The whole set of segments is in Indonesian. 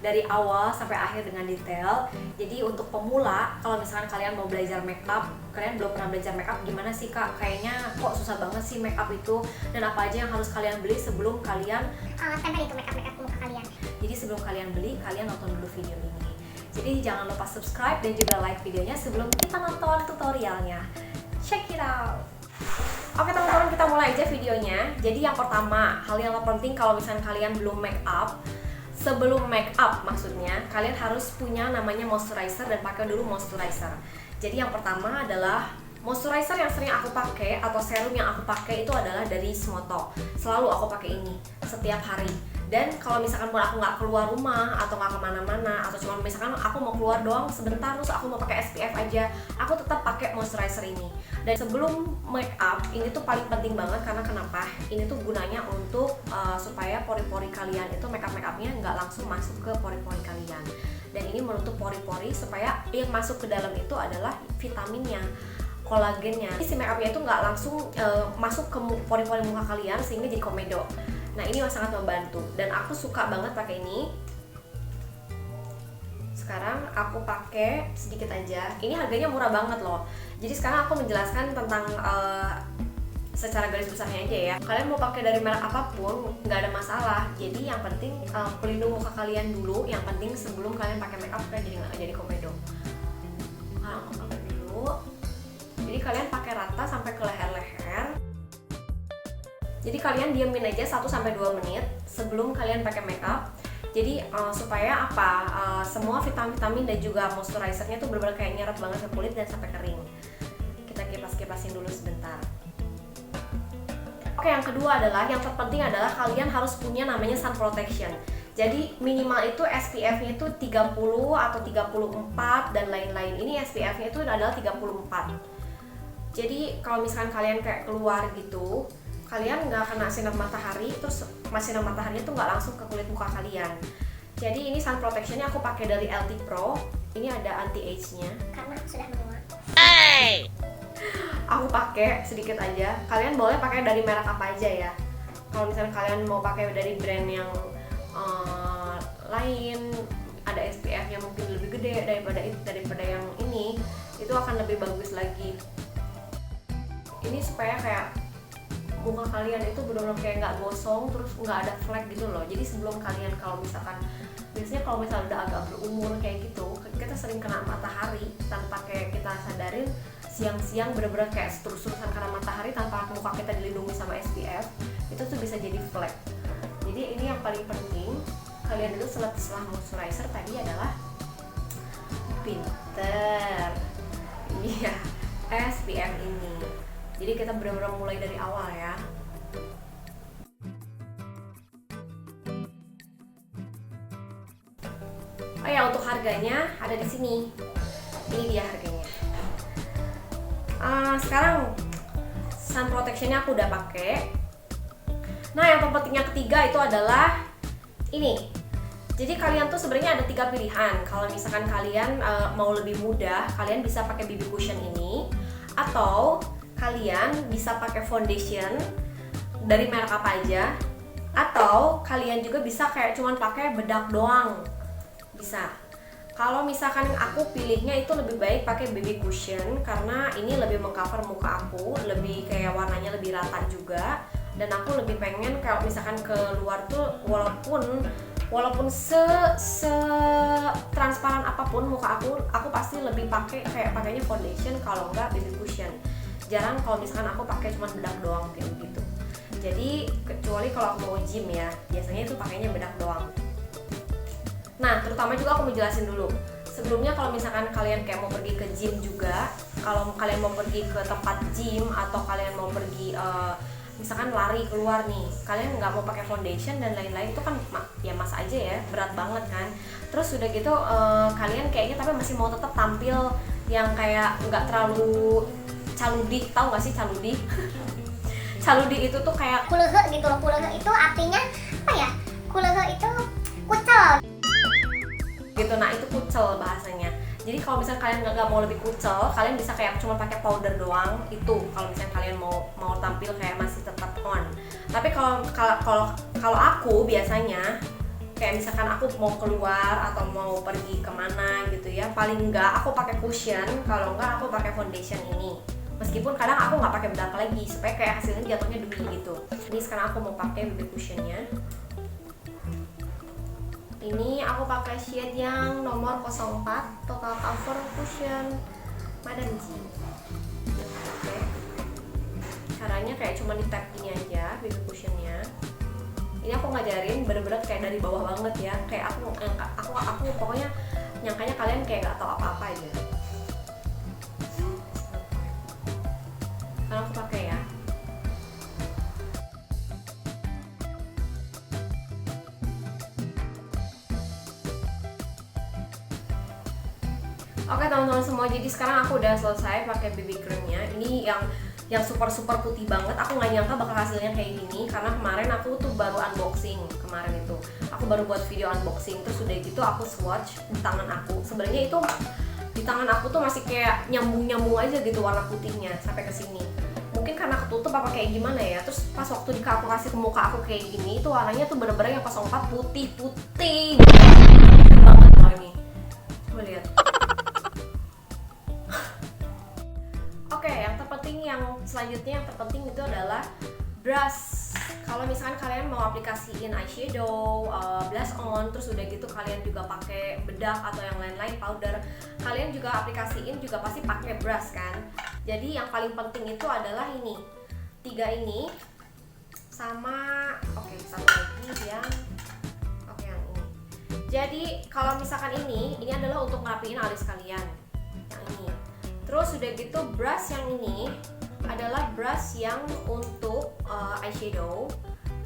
dari awal sampai akhir dengan detail. Jadi untuk pemula, kalau misalkan kalian mau belajar makeup, kalian belum pernah belajar makeup, gimana sih kak? Kayaknya kok susah banget sih makeup itu, dan apa aja yang harus kalian beli sebelum kalian tempel itu makeup muka kalian. Jadi sebelum kalian beli, kalian nonton dulu video ini. Jadi jangan lupa subscribe dan juga like videonya sebelum kita nonton tutorialnya. Check it out. Oke teman-teman, kita mulai aja videonya. Jadi yang pertama, hal yang penting kalau misalnya kalian belum make up, sebelum make up maksudnya, kalian harus punya namanya moisturizer dan pakai dulu moisturizer. Jadi yang pertama adalah moisturizer yang sering aku pakai atau serum yang aku pakai itu adalah dari Smoto. Selalu aku pakai ini setiap hari. Dan kalau misalkan pun aku nggak keluar rumah atau nggak kemana-mana, atau cuma misalkan aku mau keluar doang sebentar terus aku mau pakai SPF aja, aku tetap pakai moisturizer ini. Dan sebelum make up ini tuh paling penting banget, karena kenapa? Ini tuh gunanya untuk supaya pori-pori kalian itu makeup upnya nggak langsung masuk ke pori-pori kalian. Dan ini menutup pori-pori supaya yang masuk ke dalam itu adalah vitaminnya, kolagennya. Si make upnya itu nggak langsung masuk ke pori-pori muka kalian sehingga jadi komedo. Nah ini sangat membantu dan aku suka banget pakai ini. Sekarang aku pakai sedikit aja. Ini harganya murah banget loh. Jadi sekarang aku menjelaskan tentang secara garis besarnya aja ya. Kalian mau pakai dari merek apapun nggak ada masalah. Jadi yang penting pelindung muka kalian dulu. Yang penting sebelum kalian pakai makeup kan jadi nggak jadi komedo. Nah aku pakai dulu. Jadi kalian pakai rata sampai ke leher-leher. Jadi kalian diamin aja 1-2 menit sebelum kalian pakai makeup. Jadi supaya apa? Semua vitamin dan juga moisturizernya tuh benar-benar kayak nyerap banget ke kulit dan sampai kering. Kita kipas-kipasin dulu sebentar. Oke, yang kedua adalah yang terpenting adalah kalian harus punya namanya sun protection. Jadi minimal itu SPF-nya itu 30 atau 34 dan lain-lain. Ini SPF-nya itu adalah 34. Jadi kalau misalkan kalian kayak keluar gitu, kalian nggak kena sinar matahari, terus sinar mataharinya tuh nggak langsung ke kulit muka kalian. Jadi ini sun protectionnya aku pakai dari LT Pro. Ini ada anti age-nya. Karena sudah menua. Aku pakai sedikit aja. Kalian boleh pakai dari merek apa aja ya. Kalau misalnya kalian mau pakai dari brand yang lain, ada SPF-nya mungkin lebih gede daripada yang ini, itu akan lebih bagus lagi. Ini supaya kayak muka kalian itu benar-benar kayak nggak gosong, terus nggak ada flek gitu loh. Jadi sebelum kalian, kalau misalkan biasanya kalau misalnya udah agak berumur kayak gitu, kita sering kena matahari tanpa kayak kita sadarin. Siang-siang benar-benar kayak terus-terusan karena matahari tanpa muka kita dilindungi sama SPF, itu tuh bisa jadi flek. Jadi ini yang paling penting kalian itu setelah moisturizer tadi adalah pinter, iya, SPF ini. Jadi kita benar-benar mulai dari awal ya. Oh ya, untuk harganya ada di sini. Ini dia harganya. Sekarang sun protectionnya aku udah pakai. Nah yang terpenting yang ketiga itu adalah ini. Jadi kalian tuh sebenarnya ada 3 pilihan. Kalau misalkan kalian mau lebih mudah, kalian bisa pakai BB cushion ini, atau kalian bisa pakai foundation dari merek apa aja, atau kalian juga bisa kayak cuman pakai bedak doang, bisa. Kalau misalkan aku pilihnya itu lebih baik pakai BB cushion karena ini lebih mengcover muka aku, lebih kayak warnanya lebih rata juga, dan aku lebih pengen kalau misalkan keluar tuh walaupun se transparan apapun muka aku pasti lebih pakainya foundation kalau enggak BB cushion. Jarang kalau misalkan aku pakai cuma bedak doang kayak gitu. Jadi kecuali kalau aku mau gym ya, biasanya itu pakainya bedak doang. Nah, terutama juga aku mau jelasin dulu. Sebelumnya kalau misalkan kalian kayak mau pergi ke gym juga, kalau kalian mau pergi ke tempat gym atau kalian mau pergi misalkan lari keluar nih, kalian nggak mau pakai foundation dan lain-lain, itu kan ya mas aja ya, berat banget kan. Terus udah gitu kalian kayaknya tapi masih mau tetap tampil yang kayak nggak terlalu caludi, tahu nggak sih caludi? Caludi itu tuh kayak Kulehe gitu loh. Kulehe itu artinya apa ya? Kulehe itu kucel gitu. Nah itu kucel bahasanya. Jadi kalau misalnya kalian nggak mau lebih kucel, kalian bisa kayak cuma pakai powder doang. Itu kalau misalnya kalian mau tampil kayak masih tetap on. Tapi kalau aku biasanya kayak misalkan aku mau keluar atau mau pergi kemana gitu ya, paling enggak aku pakai cushion, kalau enggak aku pakai foundation ini. Meskipun kadang aku nggak pakai bedak lagi supaya kayak hasilnya jatuhnya dewy gitu. Ini sekarang aku mau pakai BB cushionnya. Ini aku pakai shade yang nomor 04 Total Cover Cushion Madame G. Oke. Caranya kayak cuma di tap gini aja BB cushionnya. Ini aku ngajarin bener-bener kayak dari bawah banget ya. Kayak aku pokoknya nyangkanya kalian kayak gak tahu apa-apa aja. Sekarang aku pakai ya. Oke teman-teman semua, jadi sekarang aku udah selesai pakai BB creamnya. Ini yang super putih banget. Aku nggak nyangka bakal hasilnya kayak gini karena kemarin aku tuh baru unboxing. Kemarin itu aku baru buat video unboxing, terus udah gitu aku swatch di tangan aku. Sebenarnya itu di tangan aku tuh masih kayak nyambung aja gitu warna putihnya sampai ke sini. Mungkin karena ketutup apa kayak gimana ya. Terus pas waktu aku kasih ke muka aku kayak gini, itu warnanya tuh bener-bener yang 04 putih banget loh ini. Coba lihat. Oke, yang selanjutnya yang terpenting itu adalah brush. Kalau misalkan kalian mau aplikasiin eyeshadow, blush on, terus udah gitu kalian juga pakai bedak atau yang lain-lain powder, kalian juga aplikasiin juga pasti pakai brush kan. Jadi yang paling penting itu adalah ini, 3 ini sama satu lagi yang yang ini. Jadi kalau misalkan ini adalah untuk ngerapiin alis kalian yang ini. Terus udah gitu brush yang ini adalah brush yang untuk eyeshadow.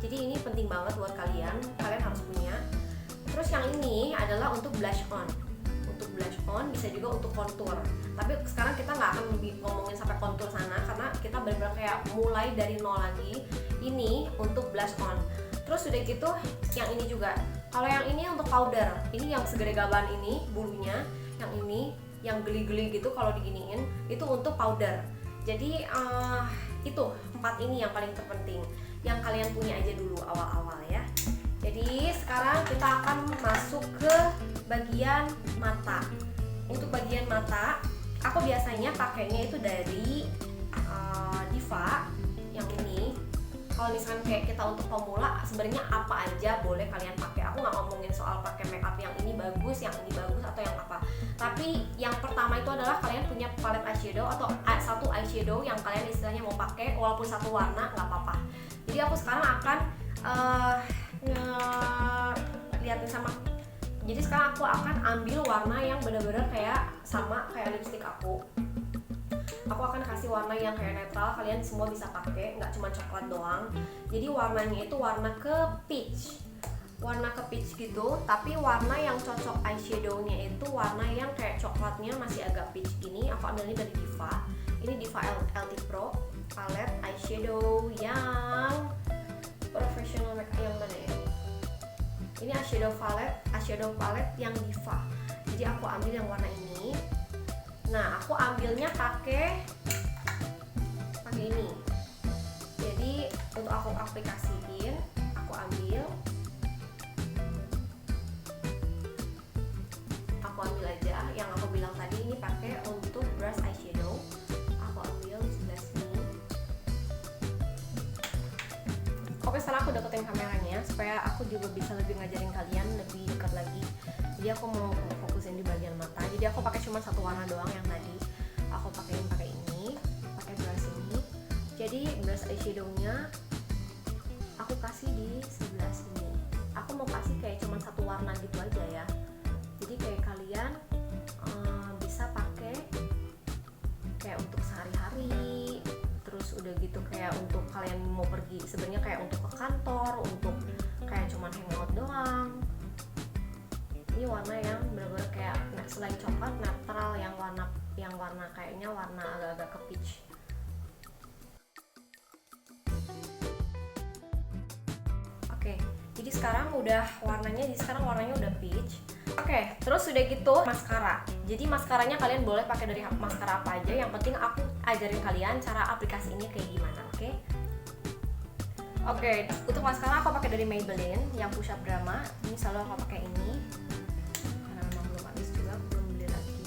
Jadi ini penting banget buat kalian harus punya. Terus yang ini adalah untuk blush on. Untuk blush on bisa juga untuk contour. Tapi sekarang kita nggak akan ngomongin sampai contour sana karena kita benar-benar kayak mulai dari nol lagi. Ini untuk blush on. Terus udah gitu yang ini juga. Kalau yang ini untuk powder. Ini yang segede gaban ini bulunya. Yang ini yang geli-geli gitu kalau diginiin itu untuk powder. Jadi itu 4 ini yang paling terpenting yang kalian punya aja dulu awal-awal ya. Jadi sekarang kita akan masuk ke bagian mata. Untuk bagian mata aku biasanya pakainya itu dari Diva yang ini. Kalau misalkan kayak kita untuk pemula sebenarnya apa aja boleh kalian pakai. Aku nggak ngomongin soal pakai makeup yang ini bagus atau yang apa. Tapi yang pertama itu adalah kalian punya palette eyeshadow atau satu eyeshadow yang kalian istilahnya mau pakai walaupun satu warna nggak apa-apa. Jadi aku sekarang akan liatin sama. Jadi sekarang aku akan ambil warna yang benar-benar kayak sama kayak lipstick aku. Aku akan kasih warna yang kayak netral, kalian semua bisa pakai, nggak cuma coklat doang. Jadi warnanya itu warna ke peach gitu, tapi warna yang cocok eyeshadownya itu warna yang kayak coklatnya masih agak peach gini. Aku ambilnya dari Diva. Ini Diva LT Pro palette eyeshadow yang professional makeup yang mana ya? Ini eyeshadow palette yang Diva. Jadi aku ambil yang warna ini. Nah, aku ambilnya pakai ini. Jadi untuk aku aplikasiin, aku ambil aja yang aku bilang tadi. Ini pakai untuk brush eyeshadow. Aku ambil di sebelah sini. Oke, sekarang aku deketin kameranya supaya aku juga bisa lebih ngajarin kalian lebih dekat lagi. Jadi aku mau fokusin di bagian mata. Jadi aku pakai cuma satu warna doang yang tadi. Aku pakai ini, pakai brush ini. Jadi brush eyeshadownya aku kasih di sebelah sini. Aku mau kasih kayak cuma satu warna gitu aja ya. Jadi kayak kalian bisa pakai kayak untuk sehari-hari. Terus udah gitu kayak untuk kalian mau pergi, sebenarnya kayak untuk ke kantor, untuk kayak cuma hangout doang. Ini warna yang benar-benar kayak selain coklat netral, yang warna kayaknya warna agak-agak ke peach. Oke, jadi sekarang warnanya udah peach. Oke, terus udah gitu maskara. Jadi maskaranya kalian boleh pakai dari maskara apa aja. Yang penting aku ajarin kalian cara aplikasinya kayak gimana, oke? Oke, untuk maskara aku pakai dari Maybelline yang Push Up Drama. Ini selalu aku pakai ini. Karena memang belum habis juga, aku belum beli lagi.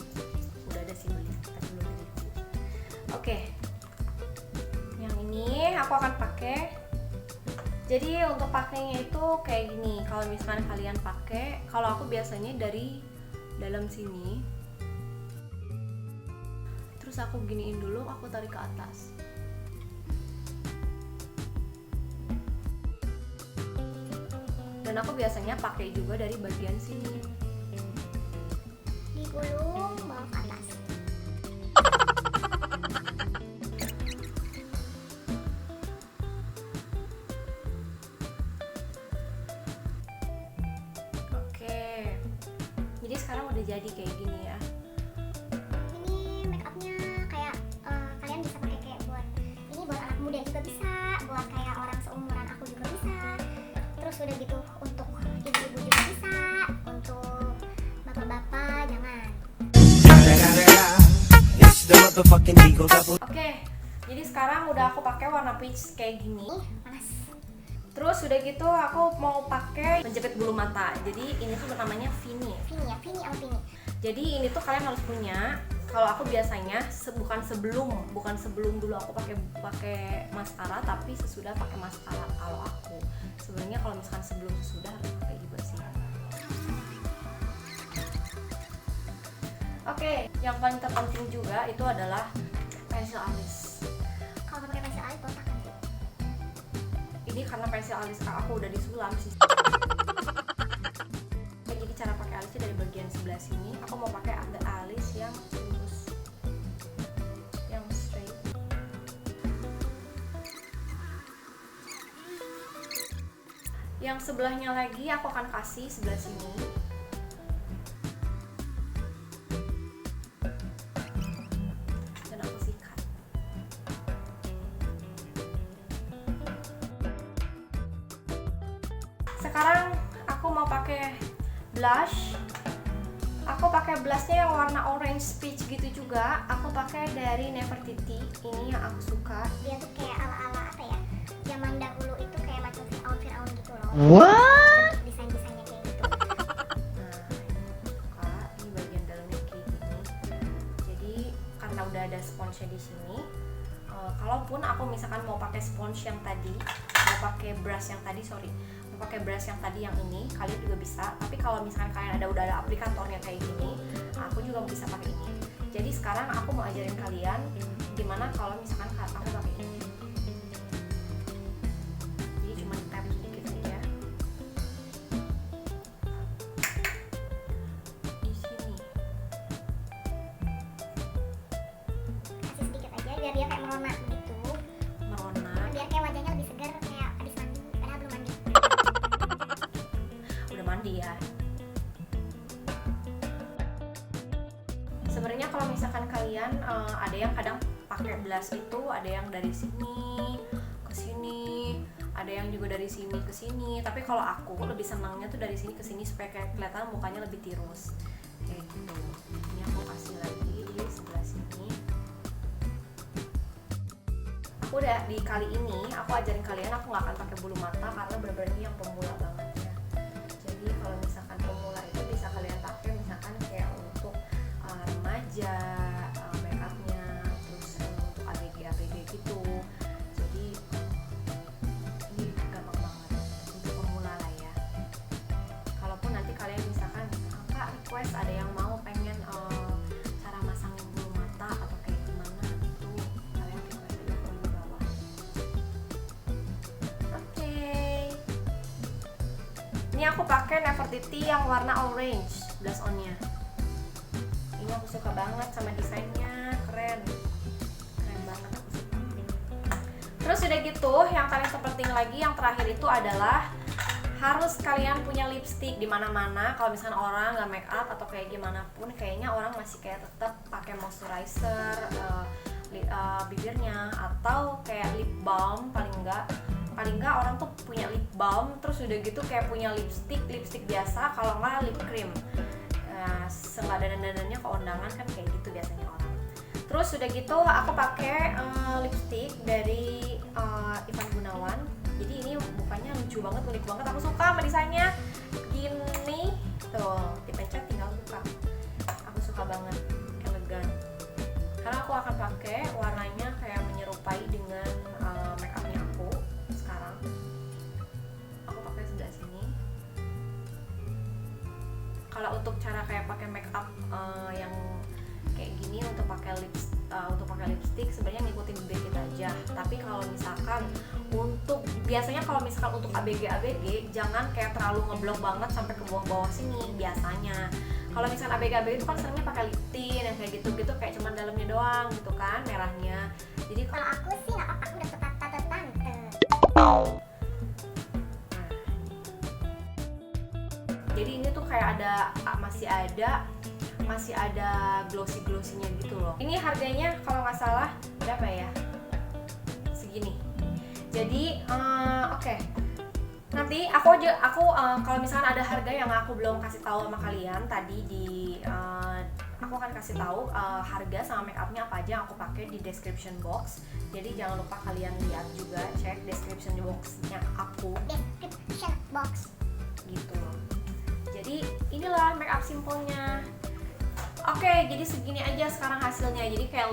Udah ada sih beli, tapi belum beli. Oke. Yang ini aku akan pakai. Jadi untuk pakainya itu kayak gini. Kalau misalkan kalian pakai, kalau aku biasanya dari dalam sini. Terus aku giniin dulu, aku tarik ke atas. Dan aku biasanya pakai juga dari bagian sini. Digulung bawah ke atas. Jadi sekarang udah jadi kayak gini ya. Ini make upnya kayak kalian bisa pakai kayak buat ini buat anak muda juga bisa, buat kayak orang seumuran aku juga bisa. Terus udah gitu untuk ibu-ibu juga bisa, untuk bapak-bapak jangan. Oke, jadi sekarang udah aku pakai warna peach kayak gini. Panas. Terus udah gitu aku mau pakai penjepit bulu mata. Jadi ini tuh namanya Vini. Vini apa Vini? Jadi ini tuh kalian harus punya. Kalau aku biasanya bukan sebelum dulu aku pakai maskara, tapi sesudah pakai maskara. Kalau aku sebenarnya kalau misalkan sebelum sesudah harus pakai juga sih. Oke, yang paling terpenting juga itu adalah pensil alis. Kalau pakai pensil alis botak nanti. Ini karena pensil alis aku udah disulam sih. Jadi cara pakai alisnya dari bagian sebelah sini. Aku mau pakai alis yang lurus, yang straight. Yang sebelahnya lagi aku akan kasih sebelah sini. Dan aku sikat. Sekarang aku mau pakai blush. Aku pakai blushnya yang warna orange peach gitu juga. Aku pakai dari Nefertiti. Ini yang aku suka. Dia tuh kayak ala-ala apa ya? Zaman dahulu itu kayak macam Fir'aun gitu loh. What? Desain-desainnya kayak gitu. Nah, ini suka. Ini bagian dalamnya kayak gini. Jadi karena udah ada sponsnya di sini. Kalaupun aku misalkan mau pakai spons yang tadi, mau pakai brush yang tadi, mau pakai brush yang tadi yang ini, kalian juga bisa. Tapi kalau misalkan kalian udah ada aplikatornya kayak gini, aku juga bisa pakai ini. Jadi sekarang aku mau ajarin kalian gimana kalau misalkan aku pakai ini. Jadi cuma tap sedikit aja di sini. Kasih sedikit aja biar dia kayak merona gitu. Merona. Biar kayak wajahnya lebih segar kayak habis mandi, padahal belum mandi. Udah mandi ya. Sebenarnya kalau misalkan kalian ada yang kadang pakai blush itu ada yang dari sini ke sini, ada yang juga dari sini ke sini. Tapi kalau aku lebih senangnya tuh dari sini ke sini supaya kayak kelihatan mukanya lebih tirus. Kayak gitu. Ini aku kasih lagi di sebelah sini. Aku udah di kali ini aku ajarin kalian, aku nggak akan pakai bulu mata karena benar-benar ini yang pemula banget ya. Jadi kalau misalkan pemula itu bisa kalian pakai misalkan kayak untuk remaja, make upnya, terus untuk ABG gitu. Jadi ini gampang banget untuk pemula lah ya. Kalaupun nanti kalian misalkan Kak request ada yang mau pengen cara masangin bulu mata atau kayak gimana itu kalian request aja di bawah. Oke. Ini aku pakai Nefertiti yang warna orange blush on-nya. Ini aku suka banget sama desainnya, keren banget, aku suka. Terus udah gitu, yang paling terpenting lagi yang terakhir itu adalah harus kalian punya lipstick di mana-mana. Kalau misalnya orang nggak make up atau kayak gimana pun, kayaknya orang masih kayak tetap pakai moisturizer, bibirnya atau kayak lip balm. Paling nggak orang tuh punya lip balm, terus udah gitu kayak punya lipstick biasa, kalau nggak lip cream. Setelah dandan-dandannya ke undangan kan kayak gitu biasanya orang. Terus udah gitu aku pakai lipstick dari Ivan Gunawan. Jadi ini mukanya lucu banget, unik banget. Aku suka sama desainnya. Gini tuh, dipencet tinggal buka. Aku suka banget, elegan. Karena aku akan pakai warnanya kayak menyerupai dengan make upnya aku sekarang. Aku pakai sebelah sini. Kalau untuk cara kayak pakai make up yang kayak gini untuk pakai lipstick sebenarnya ngikutin bibir kita aja. Tapi kalau misalkan biasanya kalau misalkan untuk ABG jangan kayak terlalu ngeblok banget sampai ke bawah-bawah sini biasanya. Kalau misalkan ABG itu kan seringnya pakai lip tint yang kayak gitu-gitu, kayak cuman dalamnya doang gitu kan, merahnya. Jadi Kalau aku sih nggak apa-apa, aku udah tante. Jadi ini tuh kayak masih ada glossy-glossy-nya gitu loh. Ini harganya kalau nggak salah berapa ya? Segini. Jadi oke. Nanti aku kalau misalkan ada harga yang aku belum kasih tahu sama kalian tadi aku akan kasih tahu harga sama make upnya apa aja yang aku pakai di description box. Jadi jangan lupa kalian lihat juga, cek description boxnya aku. Description box. Gitu. Jadi inilah make up simpelnya. Oke, jadi segini aja sekarang hasilnya. Jadi kayak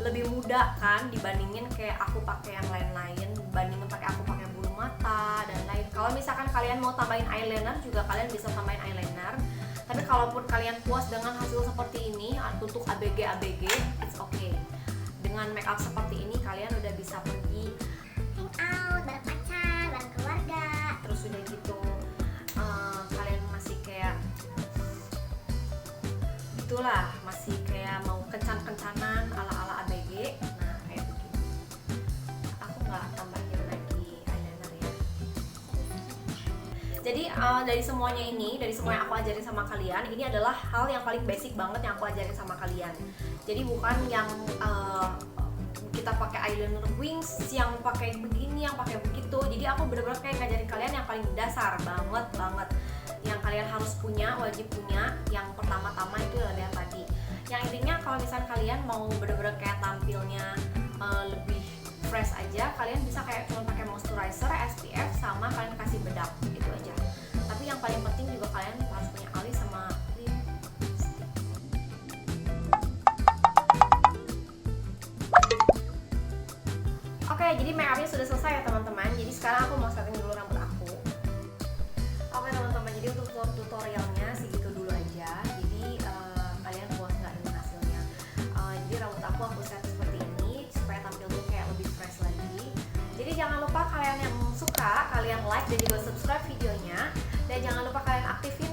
lebih mudah kan dibandingin kayak aku pakai yang lain-lain, dibandingin aku pakai bulu mata dan lain. Kalau misalkan kalian mau tambahin eyeliner juga kalian bisa tambahin eyeliner. Tapi kalaupun kalian puas dengan hasil seperti ini untuk ABG, it's okay. Dengan make up seperti ini kalian udah bisa pergi Hangout bareng pacar, bareng keluarga. terus udah gitu kalian masih kayak itulah, masih kayak mau kencan-kencanan ala-ala ABG. Nah kayak begini. Aku nggak tambahin lagi eyeliner ya. Jadi dari semua yang aku ajarin sama kalian, ini adalah hal yang paling basic banget yang aku ajarin sama kalian. Jadi bukan yang kita pakai eyeliner wings, yang pakai begini, yang pakai begitu. Jadi aku bener-bener kayak ngajarin kalian yang paling dasar banget, yang kalian harus punya, wajib punya. Yang pertama-tama itu adalah yang tadi. Yang intinya kalau misalnya kalian mau bener-bener kayak tampilnya lebih fresh aja, kalian bisa kayak cuma pakai moisturizer, SPF, sama kalian kasih bedak, gitu aja. Tapi yang paling penting juga kalian harus punya alis sama lipstick. Oke, jadi make upnya sudah selesai ya teman-teman. Jadi sekarang aku mau setting dulu rambut aku. Oke teman-teman, jadi untuk tutorialnya segitu dulu aja. Jadi kalian puas nggak dengan hasilnya? Jadi rambut aku set seperti ini supaya tampilnya kayak lebih fresh lagi. Jadi jangan lupa kalian yang suka, kalian like dan juga subscribe videonya. Dan jangan lupa kalian aktifin